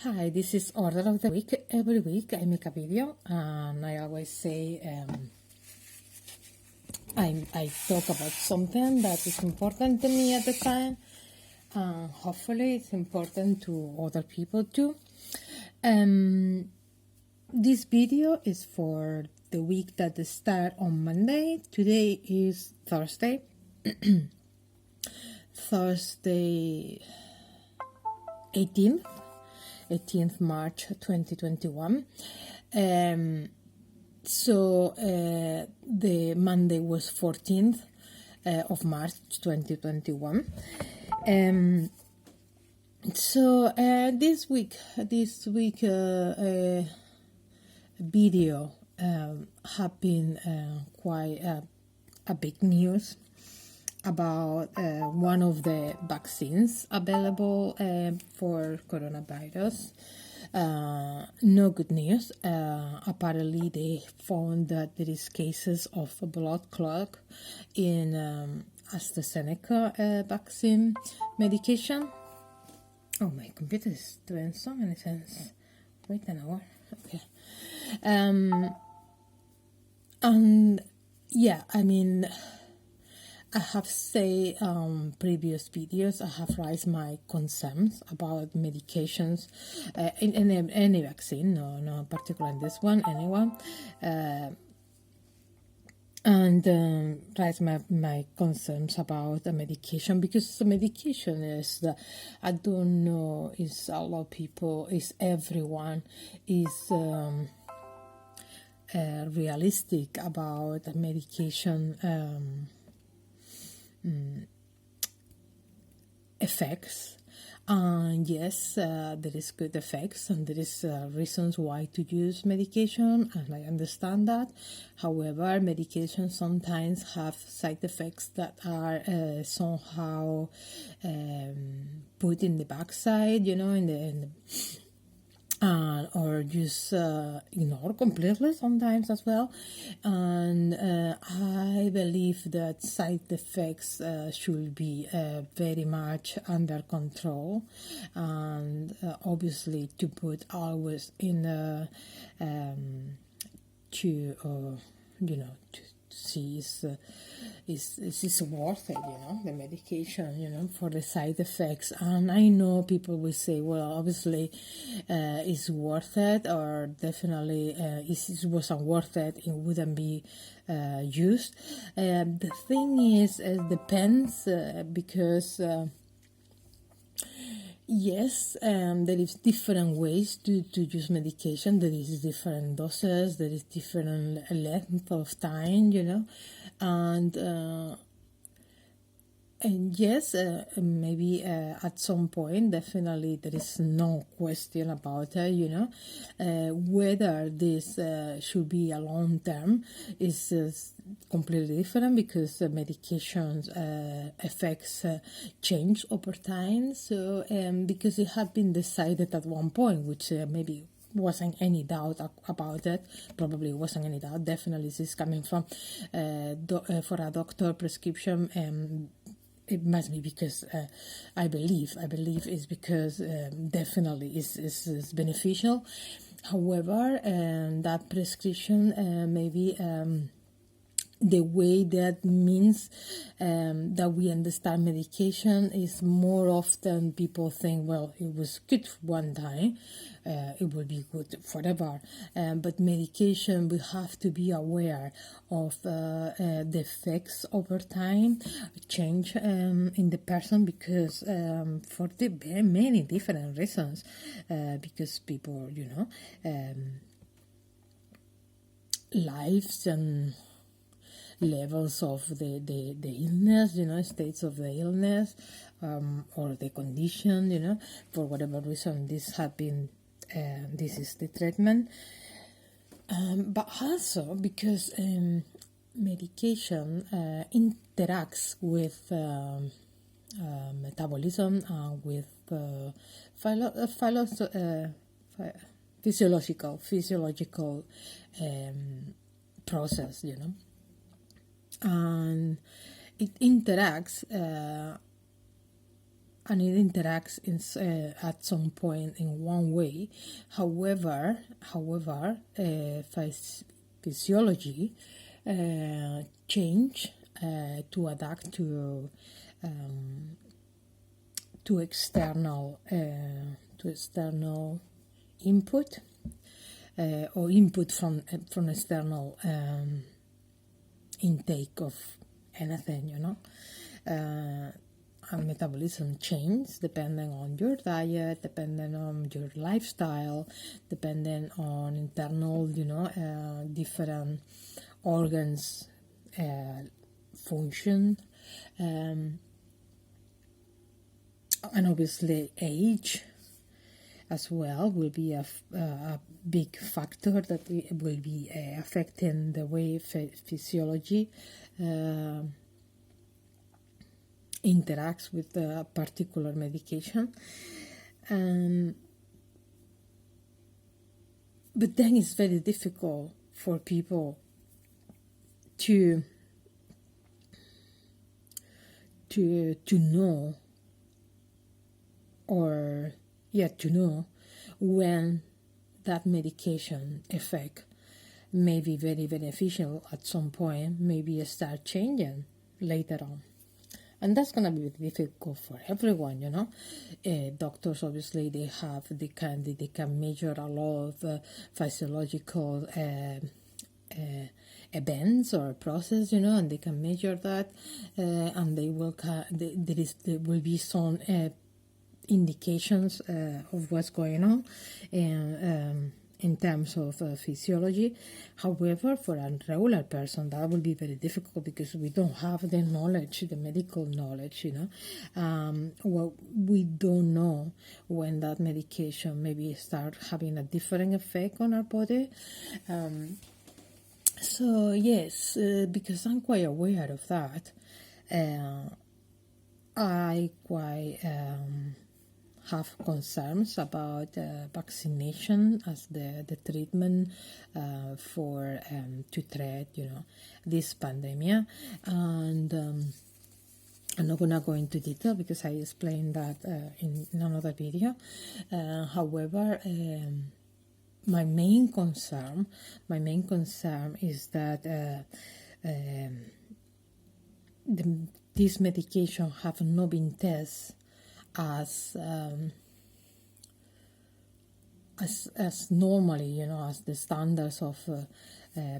Hi, this is Order of the Week. Every week I make a video and I always say I talk about something that is important to me at the time. Hopefully it's important to other people too. This video is for the week that starts on Monday. Today is Thursday. Thursday 18th March 2021. The Monday was 14th of March 2021. This week video have been quite a big news about one of the vaccines available for coronavirus. No good news. Apparently they found that there is cases of a blood clot in AstraZeneca vaccine medication. Oh, my computer is doing so many things. Wait an hour. Okay. And yeah, I mean, I have said previous videos, I have raised my concerns about medications in any vaccine, no particular in this one, anyone, and raise my concerns about the medication, because the medication is, I don't know, is a lot of people, is everyone, is realistic about the medication effects. And yes, there is good effects and there is reasons why to use medication, and I understand that. However, medications sometimes have side effects that are somehow put in the backside, or just ignore completely sometimes as well. And I believe that side effects should be very much under control, and obviously to put always in to see is worth it, the medication, for the side effects. And I know people will say, well, obviously it's worth it, or definitely if it wasn't worth it, it wouldn't be used. The thing is, it depends, because yes, there is different ways to use medication. There is different doses, there is different length of time, and yes, maybe at some point, definitely there is no question about it, whether this should be a long term is completely different, because the medications effects change over time. So because it had been decided at one point, which maybe wasn't any doubt about it, probably wasn't any doubt, definitely this is coming from for a doctor prescription. It must be because I believe it's because definitely is beneficial. However, that prescription maybe the way that means that we understand medication is more often people think, well, it was good one time, it will be good forever. But medication, we have to be aware of the effects over time, change in the person, because for the very many different reasons, because people, lives and levels of the illness, states of the illness, or the condition, for whatever reason this have been, this is the treatment. But also because medication interacts with metabolism, with physiological process, and it interacts and it interacts at some point in one way. However, physiology change to adapt to external input or input from external intake of anything, and metabolism change depending on your diet, depending on your lifestyle, depending on internal, different organs function, and obviously age as well will be a big factor that will be affecting the way physiology interacts with a particular medication. But then it's very difficult for people to know, or to know when that medication effect may be very beneficial at some point, maybe start changing later on. And that's going to be difficult for everyone, doctors, obviously, they can measure a lot of physiological events or process, and they can measure that, and there will be some indications of what's going on in terms of physiology. However, for a regular person, that will be very difficult because we don't have the knowledge, the medical knowledge, well, we don't know when that medication maybe start having a different effect on our body. So yes, because I'm quite aware of that, I quite have concerns about vaccination as the treatment for to treat this pandemic, and I'm not gonna go into detail because I explained that in another video. However, my main concern is that this medication have not been tested as normally, as the standards of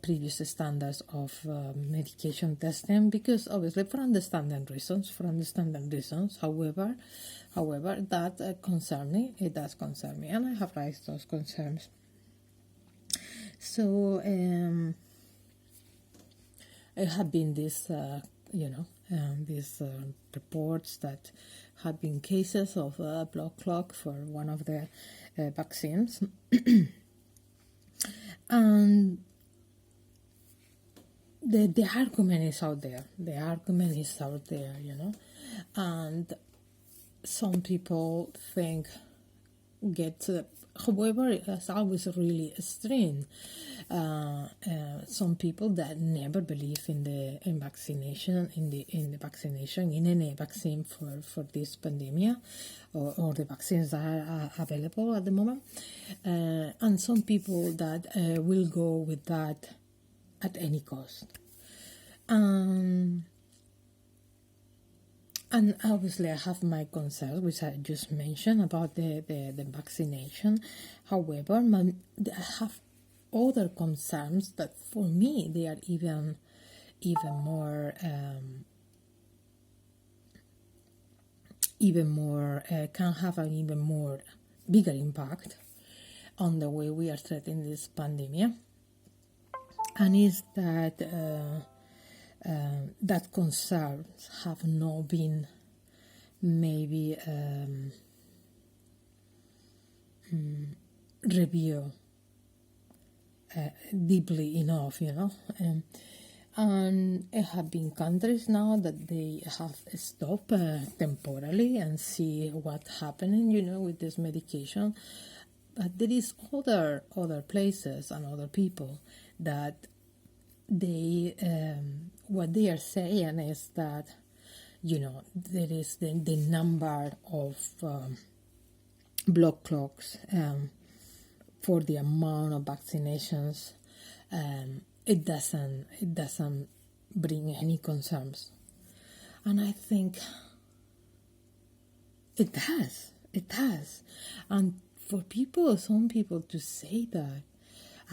previous standards of medication testing, because obviously for understanding reasons. However, that concern me. It does concern me, and I have raised those concerns. So it had been this, these reports that had been cases of blood clot for one of the vaccines, and the argument is out there. And some people however, it's always really extreme. Some people that never believe in vaccination, in any vaccine for this pandemic, or the vaccines that are available at the moment, and some people that will go with that at any cost. And obviously I have my concerns, which I just mentioned about the vaccination. However, I have other concerns that for me they are even more can have an even more bigger impact on the way we are treating this pandemic, and is that that concerns have not been maybe reviewed deeply enough, and it have been countries now that they have stopped temporarily and see what's happening, with this medication. But there is other places and other people that they what they are saying is that there is the number of blood clots for the amount of vaccinations. It doesn't bring any concerns, and I think it has, and for some people to say that,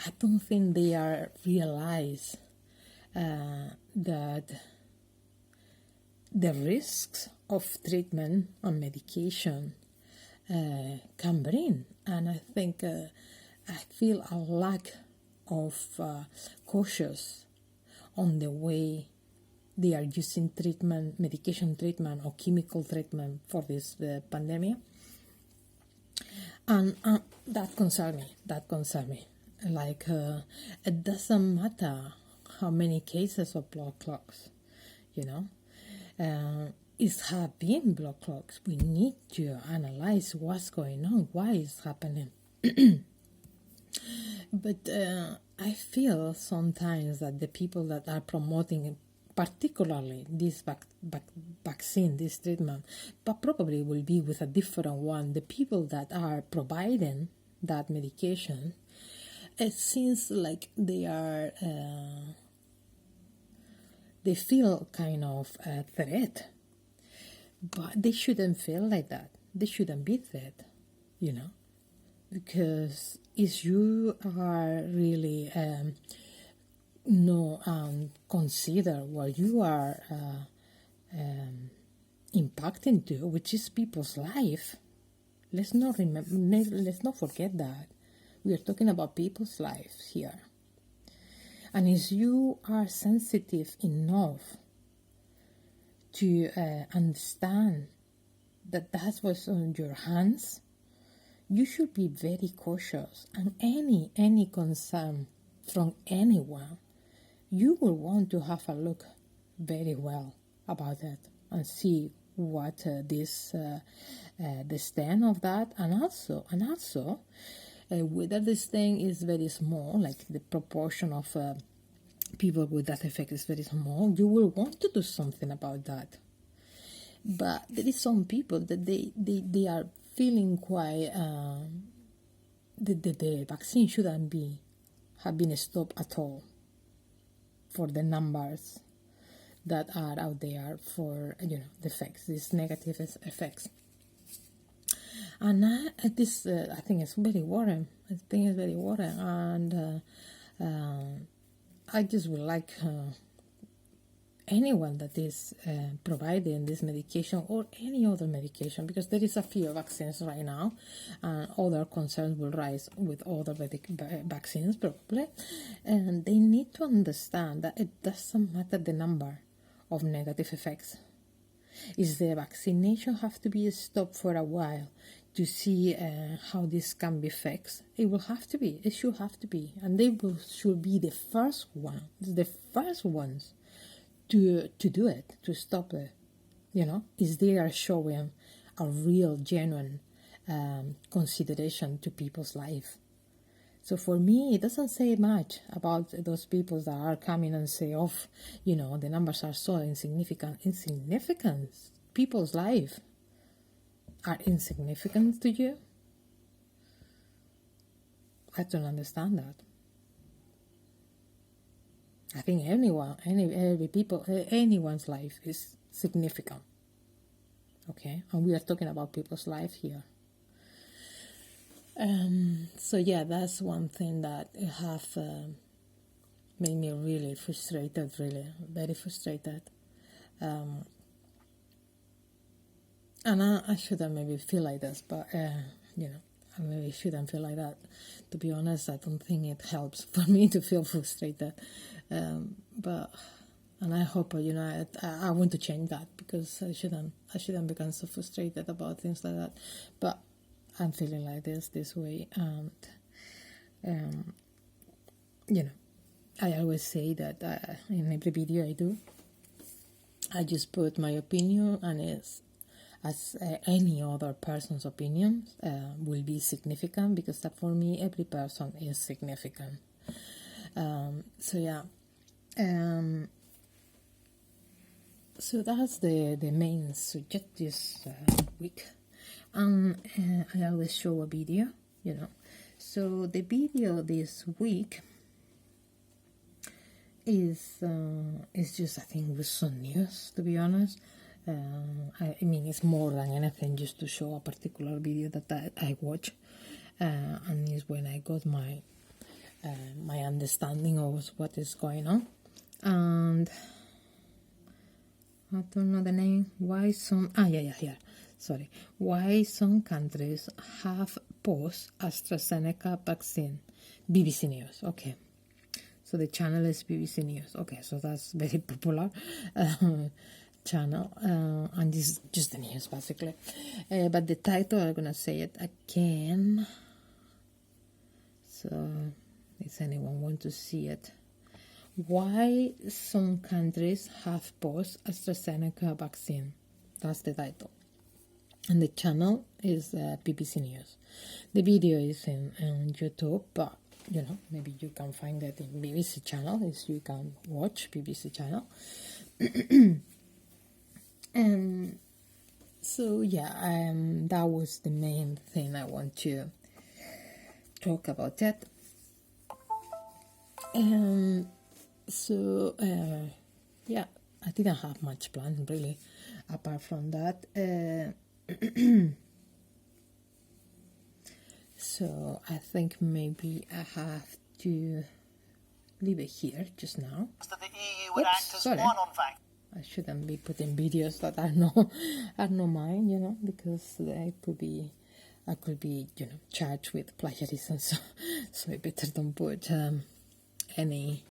I don't think they realize that the risks of treatment and medication can bring. And I think I feel a lack of cautious on the way they are using medication treatment or chemical treatment for this pandemic. And that concerns me. Like, it doesn't matter how many cases of blood clots, it have been blood clots. We need to analyze what's going on, why it's happening. But I feel sometimes that the people that are promoting particularly this vaccine, this treatment, but probably will be with a different one, the people that are providing that medication, it seems like they feel kind of a threat, but they shouldn't feel like that. They shouldn't be threat, because if you are really consider what you are impacting to, which is people's life. Let's not forget that we are talking about people's lives here. And if you are sensitive enough to understand that that's what's on your hands, you should be very cautious. And any concern from anyone, you will want to have a look very well about it and see what the stand of that, and also whether this thing is very small, like the proportion of people with that effect is very small. You will want to do something about that. But there is some people that they are feeling quite the vaccine shouldn't have been stopped at all for the numbers that are out there for the effects, these negative effects. And this I think it's very worrying. And I just would like anyone that is providing this medication or any other medication, because there is a few vaccines right now, and other concerns will rise with other vaccines probably, and they need to understand that it doesn't matter the number of negative effects. Is the vaccination have to be stopped for a while to see how this can be fixed? It should have to be, and they should be the first ones to do it, to stop it, is they are showing a real, genuine consideration to people's life. So for me, it doesn't say much about those people that are coming and say, the numbers are so insignificant. People's life are insignificant to you? I don't understand that. I think anyone's life is significant. Okay, and we are talking about people's life here. So yeah, that's one thing that have made me really frustrated, really very frustrated. And I shouldn't maybe feel like this, but I maybe shouldn't feel like that. To be honest, I don't think it helps for me to feel frustrated. And I hope I want to change that, because I shouldn't become so frustrated about things like that. But I'm feeling like this way, and I always say that in every video I do, I just put my opinion, and it's as any other person's opinion will be significant, because that for me every person is significant. So yeah, So that's the main subject this week. I always show a video, you know. So the video this week is just, I think, with some news, to be honest. I mean, it's more than anything just to show a particular video that I watch, and is when I got my my understanding of what is going on. And I don't know the name. Why some? Sorry. Why some countries have paused AstraZeneca vaccine? BBC News. Okay. So the channel is BBC News. Okay, so that's very popular channel, and this is just the news basically. But the title, I'm gonna say it again. So, if anyone want to see it, why some countries have paused AstraZeneca vaccine? That's the title, and the channel is BBC News. The video is in YouTube, but you know, maybe you can find it in BBC channel if you can watch BBC channel. And so yeah, that was the main thing I want to talk about it. So yeah, I didn't have much planned really apart from that. So I think maybe I have to leave it here just now. That the EU would act as sorry. one on vaccine. I shouldn't be putting videos that are not mine, you know, because I could be, you know, charged with plagiarism. So I better don't put any